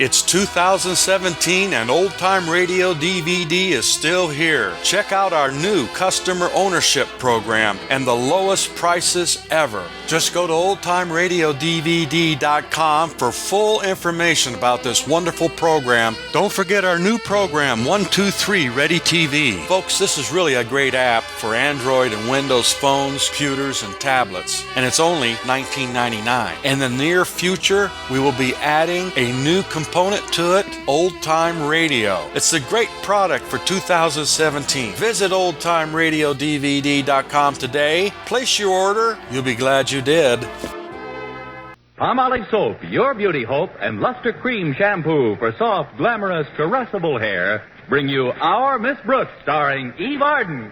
It's 2017 and Old Time Radio DVD is still here. Check out our new customer ownership program and the lowest prices ever. Just go to oldtimeradiodvd.com for full information about this wonderful program. Don't forget our new program, 123 Ready TV. Folks, this is really a great app for Android and Windows phones, computers, and tablets. And it's only $19.99. In the near future, we will be adding a new component to it, Old Time Radio. It's a great product for 2017. Visit oldtimeradiodvd.com today. Place your order. You'll be glad you did. Palmolive Soap, your beauty hope, and Luster Cream Shampoo for soft, glamorous, caressable hair bring you Our Miss Brooks, starring Eve Arden.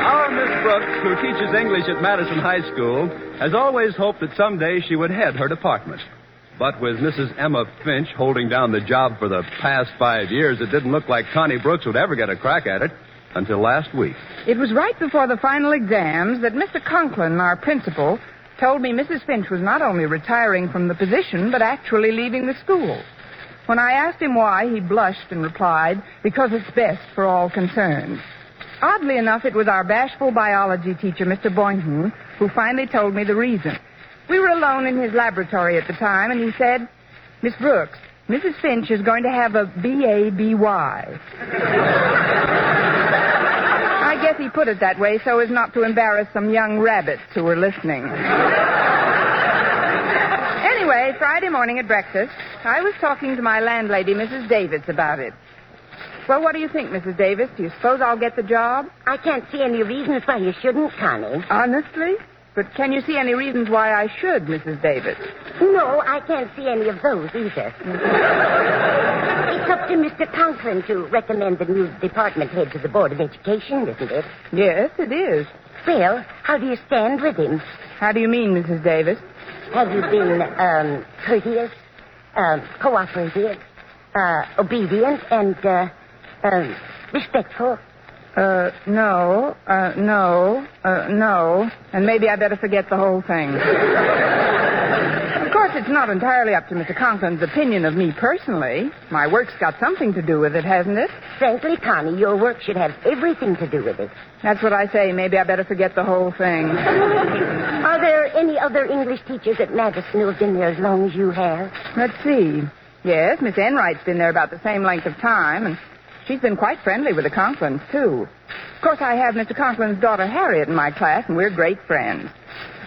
Our Miss Brooks, who teaches English at Madison High School, has always hoped that someday she would head her department. But with Mrs. Emma Finch holding down the job for the past 5 years, it didn't look like Connie Brooks would ever get a crack at it until last week. It was right before the final exams that Mr. Conklin, our principal, told me Mrs. Finch was not only retiring from the position, but actually leaving the school. When I asked him why, he blushed and replied, because it's best for all concerned. Oddly enough, it was our bashful biology teacher, Mr. Boynton, who finally told me the reason. We were alone in his laboratory at the time, and he said, Miss Brooks, Mrs. Finch is going to have a B.A.B.Y. I guess he put it that way so as not to embarrass some young rabbits who were listening. Anyway, Friday morning at breakfast, I was talking to my landlady, Mrs. Davis, about it. Well, what do you think, Mrs. Davis? Do you suppose I'll get the job? I can't see any reasons why you shouldn't, Connie. Honestly? But can you see any reasons why I should, Mrs. Davis? No, I can't see any of those either. It's up to Mr. Conklin to recommend the new department head to the Board of Education, isn't it? Yes, it is. Well, how do you stand with him? How do you mean, Mrs. Davis? Have you been courteous, cooperative, obedient, and respectful? No. And maybe I better forget the whole thing. Of course, it's not entirely up to Mr. Conklin's opinion of me personally. My work's got something to do with it, hasn't it? Frankly, Connie, your work should have everything to do with it. That's what I say. Maybe I better forget the whole thing. Are there any other English teachers at Madison who have been there as long as you have? Let's see. Yes, Miss Enright's been there about the same length of time, and she's been quite friendly with the Conklins, too. Of course, I have Mr. Conklin's daughter, Harriet, in my class, and we're great friends.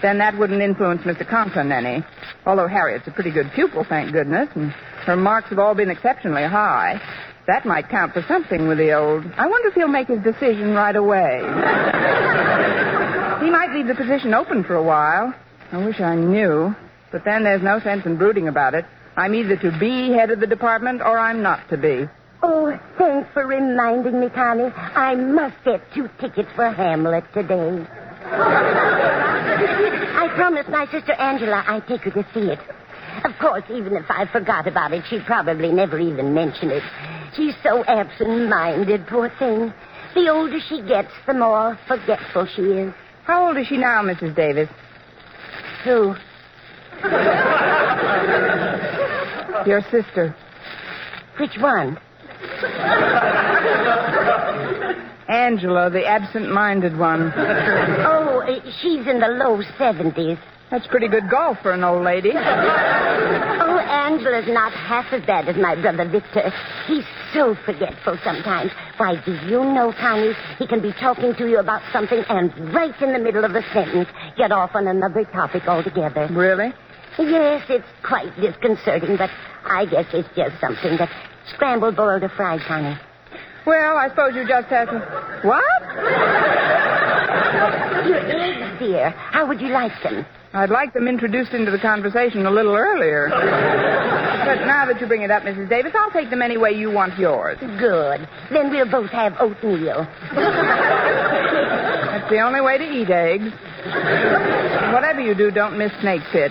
Then that wouldn't influence Mr. Conklin any. Although Harriet's a pretty good pupil, thank goodness, and her marks have all been exceptionally high. That might count for something with the old. I wonder if he'll make his decision right away. He might leave the position open for a while. I wish I knew. But then there's no sense in brooding about it. I'm either to be head of the department or I'm not to be. Oh, thanks for reminding me, Connie. I must get 2 tickets for Hamlet today. I promised my sister Angela I'd take her to see it. Of course, even if I forgot about it, she'd probably never even mention it. She's so absent-minded, poor thing. The older she gets, the more forgetful she is. How old is she now, Mrs. Davis? Who? Your sister. Which one? Angela, the absent-minded one. Oh, she's in the low 70s. That's pretty good golf for an old lady. Oh, Angela's not half as bad as my brother Victor. He's so forgetful sometimes. Why, do you know, Connie, he can be talking to you about something and right in the middle of a sentence get off on another topic altogether. Really? Yes, it's quite disconcerting, but I guess it's just something that scrambled, boiled, or fried, Connie. Well, I suppose you just have to... What? Your eggs, dear. How would you like them? I'd like them introduced into the conversation a little earlier. But now that you bring it up, Mrs. Davis, I'll take them any way you want yours. Good. Then we'll both have oatmeal. That's the only way to eat eggs. Whatever you do, don't miss snake pit.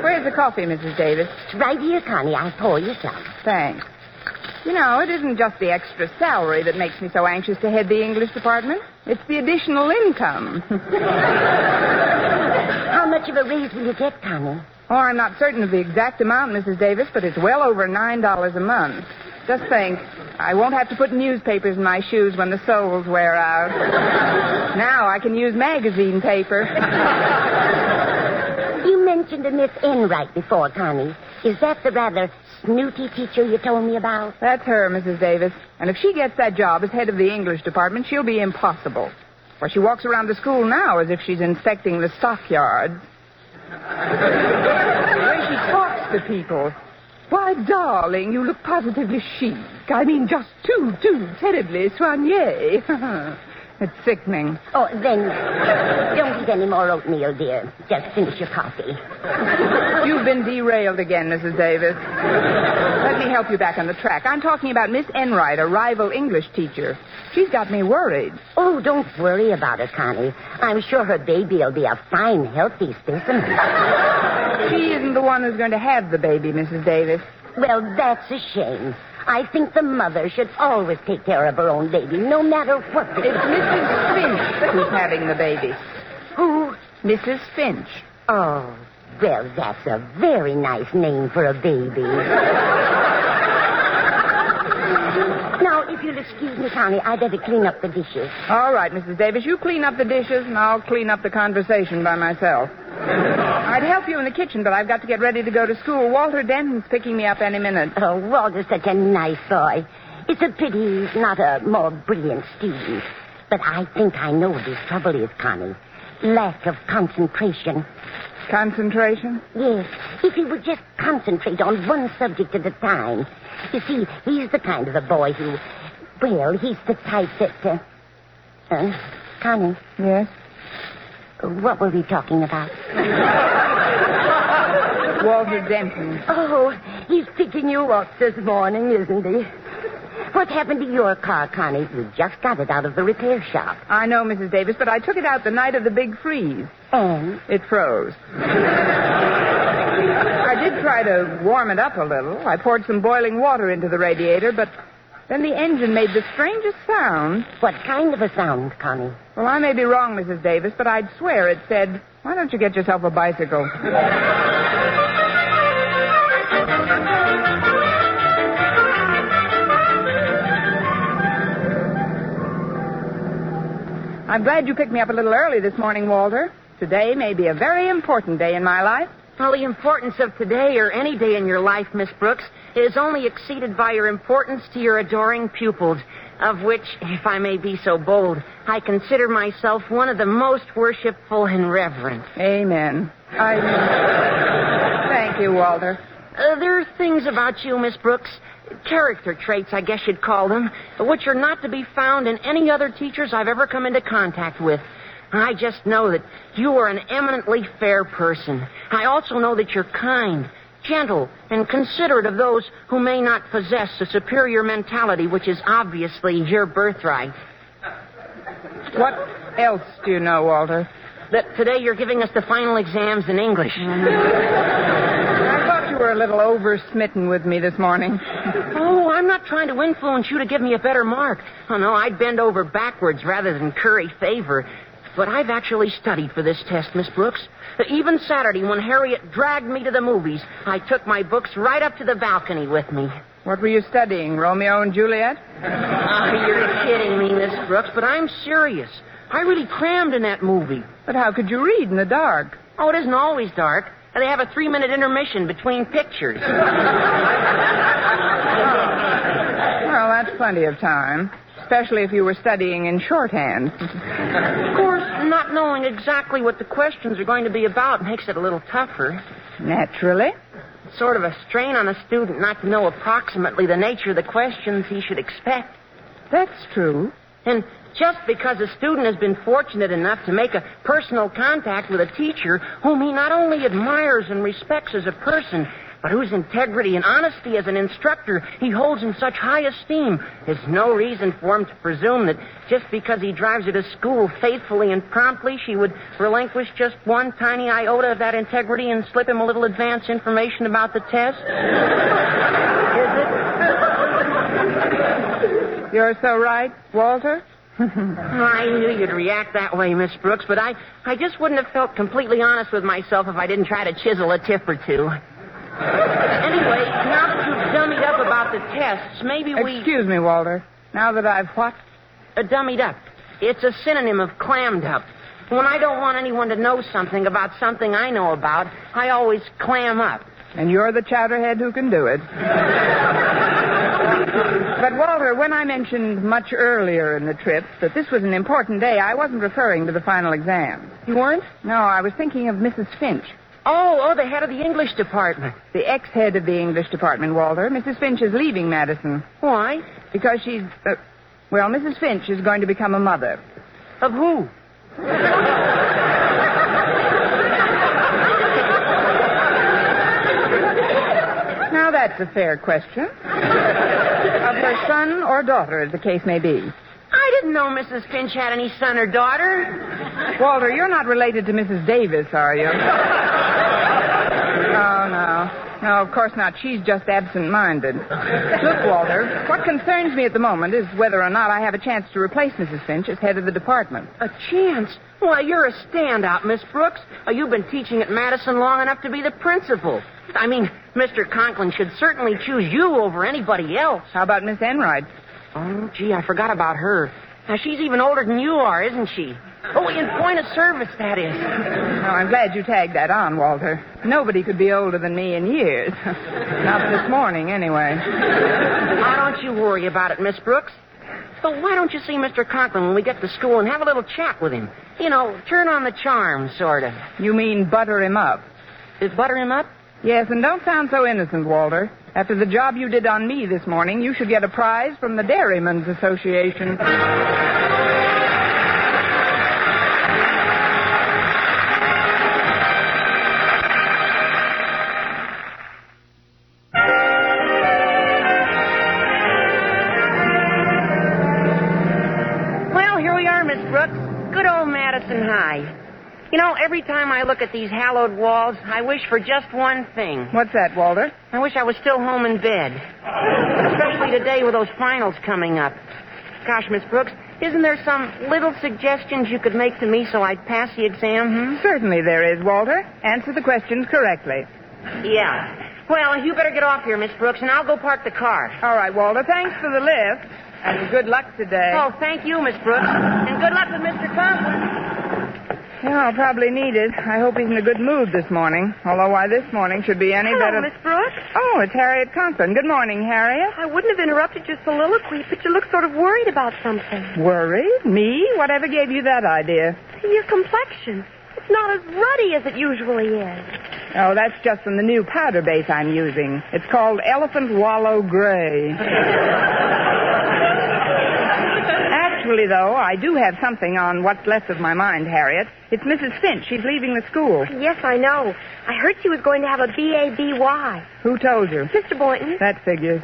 Where's the coffee, Mrs. Davis? Right here, Connie. I'll pour you some. Thanks. You know, it isn't just the extra salary that makes me so anxious to head the English department. It's the additional income. How much of a raise will you get, Connie? Oh, I'm not certain of the exact amount, Mrs. Davis, but it's well over $9 a month. Just think, I won't have to put newspapers in my shoes when the soles wear out. Now I can use magazine paper. You mentioned a Miss Enright before, Connie. Is that the rather snooty teacher you told me about? That's her, Mrs. Davis. And if she gets that job as head of the English department, she'll be impossible. For she walks around the school now as if she's inspecting the stockyards. The way she talks to people. Why, darling, you look positively chic. I mean, just too terribly soigné. It's sickening. Oh, then don't eat any more oatmeal, dear. Just finish your coffee. You've been derailed again, Mrs. Davis. Let me help you back on the track. I'm talking about Miss Enright, a rival English teacher. She's got me worried. Oh, don't worry about her, Connie. I'm sure her baby will be a fine, healthy specimen. She isn't the one who's going to have the baby, Mrs. Davis. Well, that's a shame. I think the mother should always take care of her own baby, no matter what. It's Mrs. Finch who's having the baby. Who? Mrs. Finch. Oh, well, that's a very nice name for a baby. Now, if you'll excuse me, Connie, I'd better clean up the dishes. All right, Mrs. Davis, you clean up the dishes, and I'll clean up the conversation by myself. I'd help you in the kitchen, but I've got to get ready to go to school. Walter Denton's picking me up any minute. Oh, Walter's such a nice boy. It's a pity he's not a more brilliant student. But I think I know what his trouble is, Connie. Lack of concentration. Concentration? Yes. If he would just concentrate on one subject at a time. You see, he's the kind of a boy who... Well, he's the type that... Connie? Yes? What were we talking about? Walter Denton. Oh, he's picking you up this morning, isn't he? What happened to your car, Connie? You just got it out of the repair shop. I know, Mrs. Davis, but I took it out the night of the big freeze. And? It froze. I did try to warm it up a little. I poured some boiling water into the radiator, but then the engine made the strangest sound. What kind of a sound, Connie? Well, I may be wrong, Mrs. Davis, but I'd swear it said, "Why don't you get yourself a bicycle?" I'm glad you picked me up a little early this morning, Walter. Today may be a very important day in my life. Well, the importance of today or any day in your life, Miss Brooks, is only exceeded by your importance to your adoring pupils, of which, if I may be so bold, I consider myself one of the most worshipful and reverent. Amen. Thank you, Walter. There are things about you, Miss Brooks, character traits, I guess you'd call them, which are not to be found in any other teachers I've ever come into contact with. I just know that you are an eminently fair person. I also know that you're kind, gentle, and considerate of those who may not possess a superior mentality, which is obviously your birthright. What else do you know, Walter? That today you're giving us the final exams in English. I thought you were a little over-smitten with me this morning. Oh, I'm not trying to influence you to give me a better mark. Oh, no, I'd bend over backwards rather than curry favor. But I've actually studied for this test, Miss Brooks. Even Saturday, when Harriet dragged me to the movies, I took my books right up to the balcony with me. What were you studying, Romeo and Juliet? You're kidding me, Miss Brooks, but I'm serious. I really crammed in that movie. But how could you read in the dark? Oh, it isn't always dark. They have a 3-minute intermission between pictures. Well, that's plenty of time. Especially if you were studying in shorthand. Of course, not knowing exactly what the questions are going to be about makes it a little tougher. Naturally. It's sort of a strain on a student not to know approximately the nature of the questions he should expect. That's true. And just because a student has been fortunate enough to make a personal contact with a teacher whom he not only admires and respects as a person, but whose integrity and honesty as an instructor he holds in such high esteem, there's no reason for him to presume that just because he drives her to school faithfully and promptly, she would relinquish just one tiny iota of that integrity and slip him a little advance information about the test. Is it? You're so right, Walter. I knew you'd react that way, Miss Brooks, but I just wouldn't have felt completely honest with myself if I didn't try to chisel a tip or two. Anyway, now that you've dummied up about the tests, maybe we... Excuse me, Walter. Now that I've what? Dummied up. It's a synonym of clammed up. When I don't want anyone to know something about something I know about, I always clam up. And you're the chowderhead who can do it. But, Walter, when I mentioned much earlier in the trip that this was an important day, I wasn't referring to the final exam. You weren't? No, I was thinking of Mrs. Finch. Oh, the head of the English department. The ex-head of the English department, Walter. Mrs. Finch is leaving Madison. Why? Because she's... well, Mrs. Finch is going to become a mother. Of who? Now, that's a fair question. Of her son or daughter, as the case may be. I didn't know Mrs. Finch had any son or daughter. Walter, you're not related to Mrs. Davis, are you? Oh, no. No, of course not. She's just absent-minded. Look, Walter, what concerns me at the moment is whether or not I have a chance to replace Mrs. Finch as head of the department. A chance? Why, you're a standout, Miss Brooks. You've been teaching at Madison long enough to be the principal. I mean, Mr. Conklin should certainly choose you over anybody else. How about Miss Enright? Oh, gee, I forgot about her. Now, she's even older than you are, isn't she? Oh, in point of service, that is. Oh, I'm glad you tagged that on, Walter. Nobody could be older than me in years. Not this morning, anyway. Now, don't you worry about it, Miss Brooks. So why don't you see Mr. Conklin when we get to school and have a little chat with him? You know, turn on the charm, sort of. You mean butter him up? Is butter him up? Yes, and don't sound so innocent, Walter. After the job you did on me this morning, you should get a prize from the Dairymen's Association. Well, here we are, Miss Brooks. Good old Madison High. You know, every time I look at these hallowed walls, I wish for just one thing. What's that, Walter? I wish I was still home in bed. Especially today with those finals coming up. Gosh, Miss Brooks, isn't there some little suggestions you could make to me so I'd pass the exam, Certainly there is, Walter. Answer the questions correctly. Yeah. Well, you better get off here, Miss Brooks, and I'll go park the car. All right, Walter. Thanks for the lift. And good luck today. Oh, thank you, Miss Brooks. And good luck with Mr. Conklin. Yeah, I'll probably need it. I hope he's in a good mood this morning. Although why this morning should be any better... Miss Brooks. Oh, it's Harriet Conklin. Good morning, Harriet. I wouldn't have interrupted your soliloquy, but you look sort of worried about something. Worried? Me? Whatever gave you that idea? Your complexion. It's not as ruddy as it usually is. Oh, that's just from the new powder base I'm using. It's called Elephant Wallow Gray. Actually, though, I do have something on what's left of my mind, Harriet. It's Mrs. Finch. She's leaving the school. Yes, I know. I heard she was going to have a B.A.B.Y. Who told you? Mr. Boynton. That figures.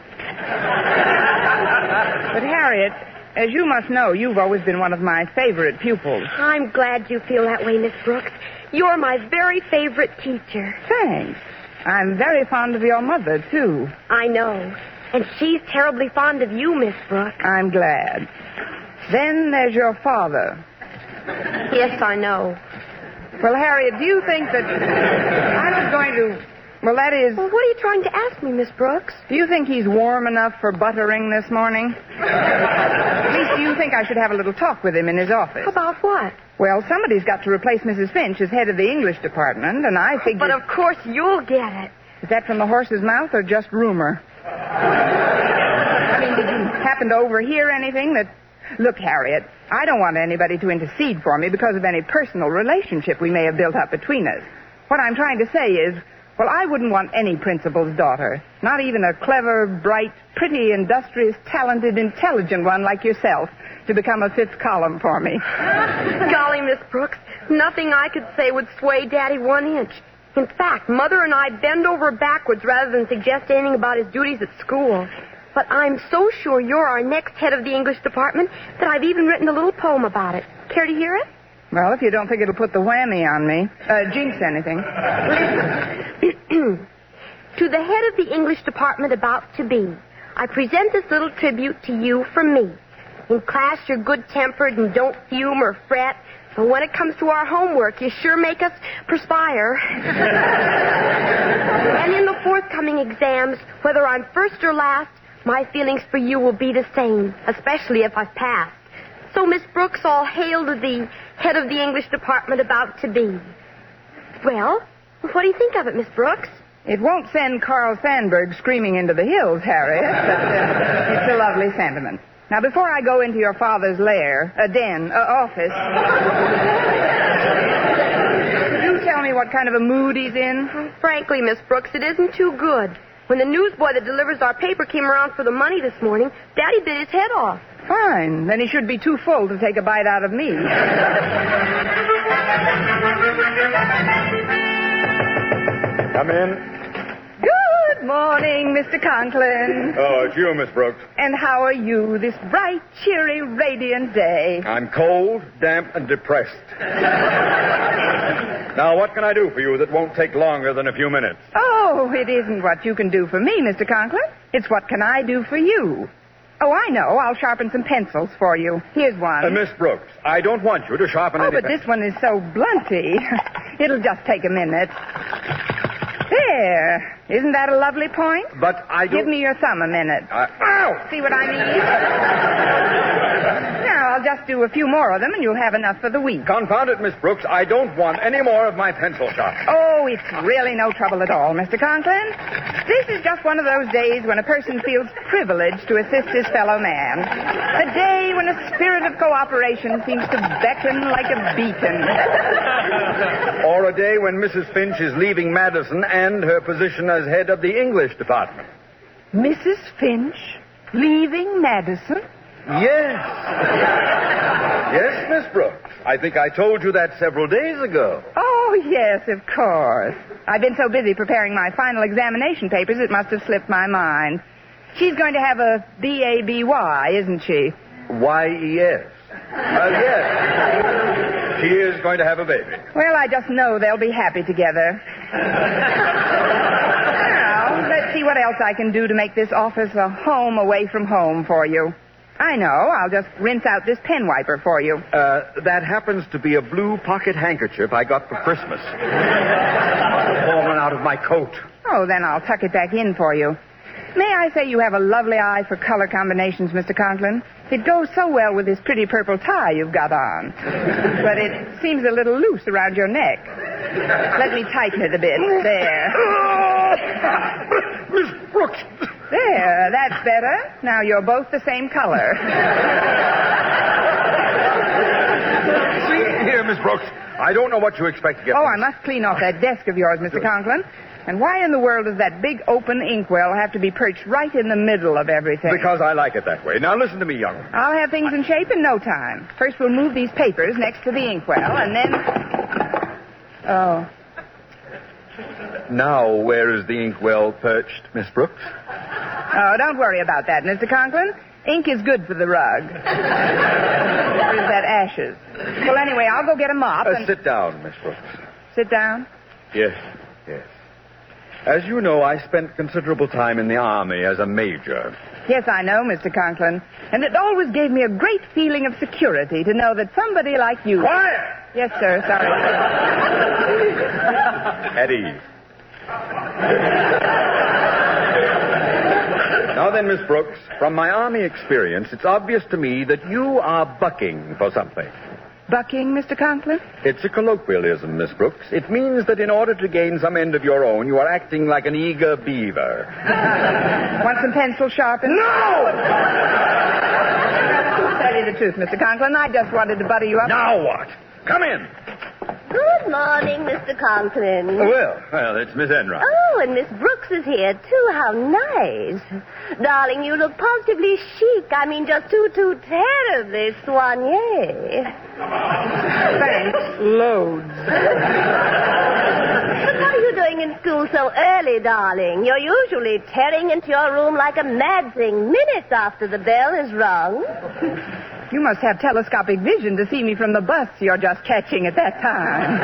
But, Harriet, as you must know, you've always been one of my favorite pupils. I'm glad you feel that way, Miss Brooks. You're my very favorite teacher. Thanks. I'm very fond of your mother, too. I know. And she's terribly fond of you, Miss Brooks. I'm glad. Then there's your father. Yes, I know. Well, Harriet, do you think that I was going to... Well, that is... Well, what are you trying to ask me, Miss Brooks? Do you think he's warm enough for buttering this morning? At least, do you think I should have a little talk with him in his office? About what? Well, somebody's got to replace Mrs. Finch as head of the English department, and I figured... But of course you'll get it. Is that from the horse's mouth or just rumor? I mean, did you happen to overhear anything that... Look, Harriet, I don't want anybody to intercede for me because of any personal relationship we may have built up between us. What I'm trying to say is, well, I wouldn't want any principal's daughter, not even a clever, bright, pretty, industrious, talented, intelligent one like yourself, to become a fifth column for me. Golly, Miss Brooks, nothing I could say would sway Daddy 1 inch. In fact, Mother and I bend over backwards rather than suggest anything about his duties at school. But I'm so sure you're our next head of the English department that I've even written a little poem about it. Care to hear it? Well, if you don't think it'll put the whammy on me. Jinx anything. To the head of the English department about to be, I present this little tribute to you from me. In class, you're good-tempered and don't fume or fret. But when it comes to our homework, you sure make us perspire. And in the forthcoming exams, whether I'm first or last, my feelings for you will be the same, especially if I've passed. So, Miss Brooks, all hail to the head of the English department about to be. Well, what do you think of it, Miss Brooks? It won't send Carl Sandburg screaming into the hills, Harriet, but it's a lovely sentiment. Now, before I go into your father's lair, office, could you tell me what kind of a mood he's in? Frankly, Miss Brooks, it isn't too good. When the newsboy that delivers our paper came around for the money this morning, Daddy bit his head off. Fine. Then he should be too full to take a bite out of me. Come in. Good morning, Mr. Conklin. Oh, it's you, Miss Brooks. And how are you this bright, cheery, radiant day? I'm cold, damp, and depressed. Now, what can I do for you that won't take longer than a few minutes? Oh, it isn't what you can do for me, Mr. Conklin. It's what can I do for you. Oh, I know. I'll sharpen some pencils for you. Here's one. Miss Brooks, I don't want you to sharpen Oh, any... but this one is so blunty. It'll just take a minute. There. Isn't that a lovely point? But I don't... Give me your thumb a minute. Ow! See what I mean? Now, I'll just do a few more of them, and you'll have enough for the week. Confound it, Miss Brooks. I don't want any more of my pencil sharpening. Oh, it's really no trouble at all, Mr. Conklin. This is just one of those days when a person feels privileged to assist his fellow man. A day when a spirit of cooperation seems to beckon like a beacon. Or a day when Mrs. Finch is leaving Madison and her position as head of the English department. Mrs. Finch leaving Madison? Yes. Yes, Miss Brooks. I think I told you that several days ago. Oh, yes, of course. I've been so busy preparing my final examination papers, it must have slipped my mind. She's going to have a B.A.B.Y., isn't she? Y.E.S. Yes. She is going to have a baby. Well, I just know they'll be happy together. Now, let's see what else I can do to make this office a home away from home for you. I know. I'll just rinse out this pen wiper for you. That happens to be a blue pocket handkerchief I got for Christmas. Fallen out of my coat. Oh, then I'll tuck it back in for you. May I say you have a lovely eye for color combinations, Mr. Conklin? It goes so well with this pretty purple tie you've got on. But it seems a little loose around your neck. Let me tighten it a bit. There. Miss Brooks! There, that's better. Now you're both the same color. See here, Miss Brooks. I don't know what you expect to get. Oh, I must clean off that desk of yours, Mr. Conklin. And why in the world does that big open inkwell have to be perched right in the middle of everything? Because I like it that way. Now listen to me, young. I'll have things in shape in no time. First we'll move these papers next to the inkwell, and then... Oh. Now, where is the inkwell perched, Miss Brooks? Oh, don't worry about that, Mr. Conklin. Ink is good for the rug. Or is that ashes? Well, anyway, I'll go get a mop and... Sit down, Miss Brooks. Sit down? Yes, yes. As you know, I spent considerable time in the Army as a major. Yes, I know, Mr. Conklin. And it always gave me a great feeling of security to know that somebody like you... Quiet! Yes, sir, sorry. At ease. Now then, Miss Brooks, from my Army experience, it's obvious to me that you are bucking for something. Bucking, Mr. Conklin? It's a colloquialism, Miss Brooks. It means that in order to gain some end of your own, you are acting like an eager beaver. Want some pencil sharpened? No! To tell you the truth, Mr. Conklin, I just wanted to butter you up. Now what? Come in. Good morning, Mr. Conklin. Well, it's Miss Enright. Oh, and Miss Brooks is here, too. How nice. Darling, you look positively chic. I mean, just too terribly soigné. Thanks. Loads. But what are you doing in school so early, darling? You're usually tearing into your room like a mad thing minutes after the bell is rung. You must have telescopic vision to see me from the bus you're just catching at that time.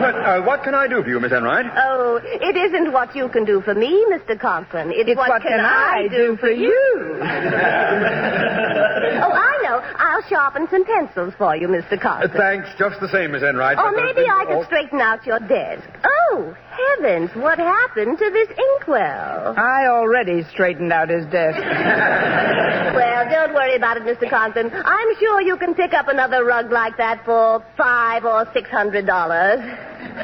Well, what can I do for you, Miss Enright? Oh, it isn't what you can do for me, Mr. Conklin. It's what can I do for you? Oh, I know. I'll sharpen some pencils for you, Mr. Conklin. Thanks, just the same, Miss Enright. Or but there's maybe been- I could straighten out your desk. Oh, heavens, what happened to this inkwell? I already straightened out his desk. Well, don't worry about it, Mr. Conklin. I'm sure you can pick up another rug like that for $500 or $600.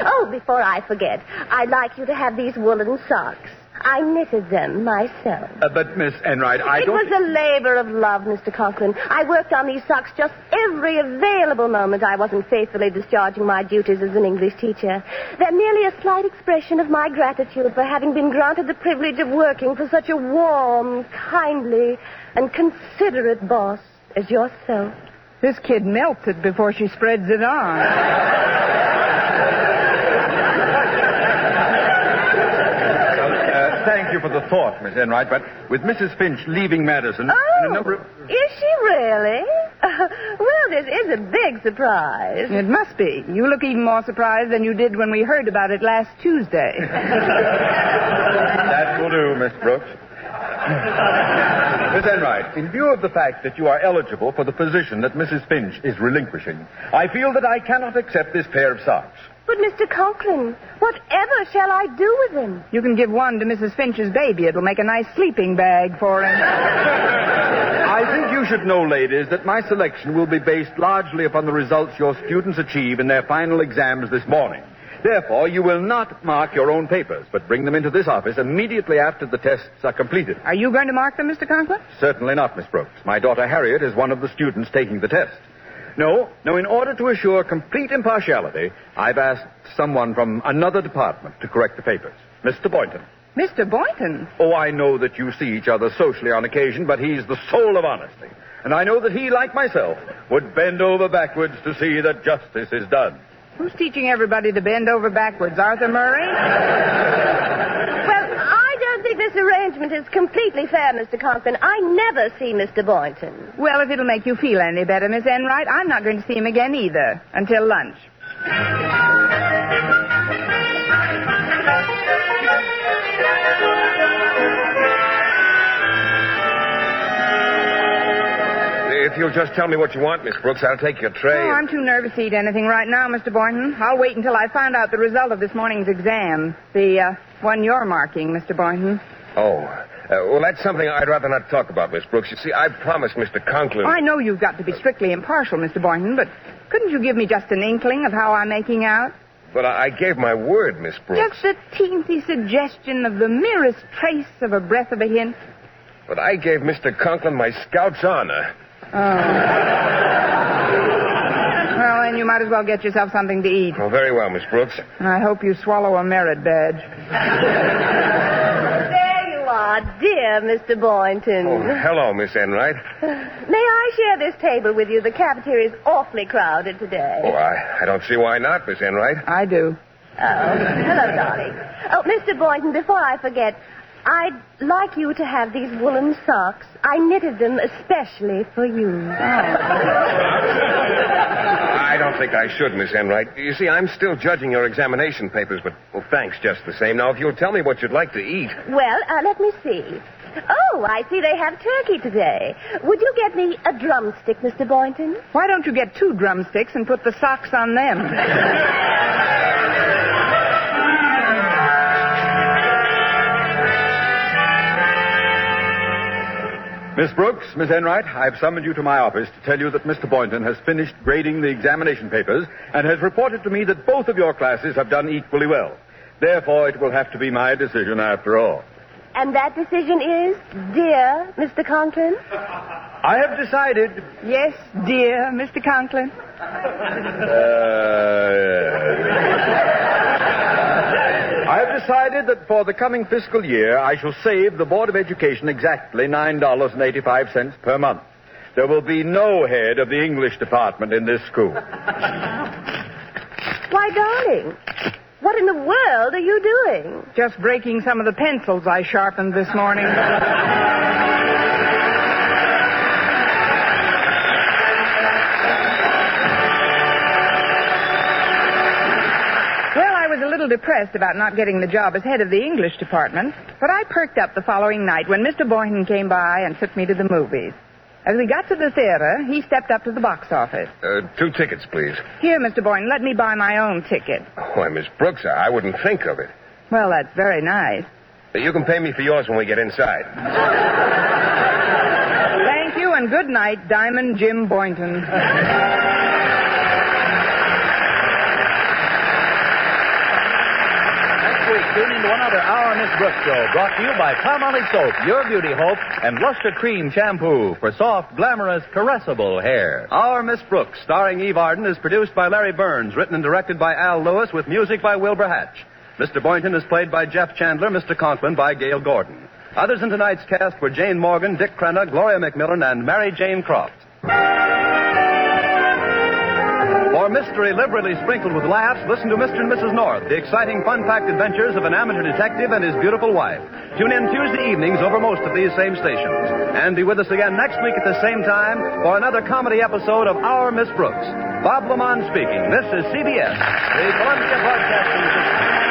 Oh, before I forget, I'd like you to have these woolen socks. I knitted them myself. But, Miss Enright, I It don't... was a labor of love, Mr. Conklin. I worked on these socks just every available moment I wasn't faithfully discharging my duties as an English teacher. They're merely a slight expression of my gratitude for having been granted the privilege of working for such a warm, kindly, and considerate boss as yourself. This kid melts it before she spreads it on. Thank you for the thought, Miss Enright, but with Mrs. Finch leaving Madison... Oh, in a number of... is she really? Well, this is a big surprise. It must be. You look even more surprised than you did when we heard about it last Tuesday. That will do, Miss Brooks. Miss Enright, in view of the fact that you are eligible for the position that Mrs. Finch is relinquishing, I feel that I cannot accept this pair of socks. But, Mr. Conklin, whatever shall I do with them? You can give one to Mrs. Finch's baby. It'll make a nice sleeping bag for him. I think you should know, ladies, that my selection will be based largely upon the results your students achieve in their final exams this morning. Therefore, you will not mark your own papers, but bring them into this office immediately after the tests are completed. Are you going to mark them, Mr. Conklin? Certainly not, Miss Brooks. My daughter Harriet is one of the students taking the test. No, in order to assure complete impartiality, I've asked someone from another department to correct the papers. Mr. Boynton. Mr. Boynton? Oh, I know that you see each other socially on occasion, but he's the soul of honesty. And I know that he, like myself, would bend over backwards to see that justice is done. Who's teaching everybody to bend over backwards? Arthur Murray? Well, I don't think this arrangement is completely fair, Mr. Conklin. I never see Mr. Boynton. Well, if it'll make you feel any better, Miss Enright, I'm not going to see him again either. Until lunch. If you'll just tell me what you want, Miss Brooks, I'll take your tray. Oh, I'm too nervous to eat anything right now, Mr. Boynton. I'll wait until I find out the result of this morning's exam. The one you're marking, Mr. Boynton. Oh. Well, that's something I'd rather not talk about, Miss Brooks. You see, I promised Mr. Conklin... I know you've got to be strictly impartial, Mr. Boynton, but couldn't you give me just an inkling of how I'm making out? But I gave my word, Miss Brooks. Just a teensy suggestion of the merest trace of a breath of a hint. But I gave Mr. Conklin my Scout's honor. Oh. Well, then you might as well get yourself something to eat. Oh, very well, Miss Brooks. And I hope you swallow a merit badge. There you are, dear Mr. Boynton. Oh, hello, Miss Enright. May I share this table with you? The cafeteria's awfully crowded today. Oh, I don't see why not, Miss Enright. I do. Oh, hello, darling. Oh, Mr. Boynton, before I forget, I'd like you to have these woolen socks. I knitted them especially for you. I don't think I should, Miss Enright. You see, I'm still judging your examination papers, but, well, thanks just the same. Now, if you'll tell me what you'd like to eat. Well, let me see. Oh, I see they have turkey today. Would you get me a drumstick, Mr. Boynton? Why don't you get 2 drumsticks and put the socks on them? Miss Brooks, Miss Enright, I've summoned you to my office to tell you that Mr. Boynton has finished grading the examination papers and has reported to me that both of your classes have done equally well. Therefore, it will have to be my decision after all. And that decision is, dear Mr. Conklin? I have decided... Yes, dear Mr. Conklin. I have decided that for the coming fiscal year, I shall save the Board of Education exactly $9.85 per month. There will be no head of the English department in this school. Why, darling, what in the world are you doing? Just breaking some of the pencils I sharpened this morning. depressed about not getting the job as head of the English department, but I perked up the following night when Mr. Boynton came by and took me to the movies. As we got to the theater, he stepped up to the box office. 2 tickets, please. Here, Mr. Boynton, let me buy my own ticket. Why, Miss Brooks, I wouldn't think of it. Well, that's very nice. You can pay me for yours when we get inside. Thank you, and good night, Diamond Jim Boynton. Tune into another Our Miss Brooks show brought to you by Palmolive Soap, Your Beauty Hope, and Lustre Cream Shampoo for soft, glamorous, caressable hair. Our Miss Brooks, starring Eve Arden, is produced by Larry Burns, written and directed by Al Lewis, with music by Wilbur Hatch. Mr. Boynton is played by Jeff Chandler, Mr. Conklin by Gail Gordon. Others in tonight's cast were Jane Morgan, Dick Crenna, Gloria McMillan, and Mary Jane Croft. For mystery liberally sprinkled with laughs, listen to Mr. and Mrs. North, the exciting, fun-packed adventures of an amateur detective and his beautiful wife. Tune in Tuesday evenings over most of these same stations. And be with us again next week at the same time for another comedy episode of Our Miss Brooks. Bob Lamont speaking. This is CBS, the Columbia Broadcasting System.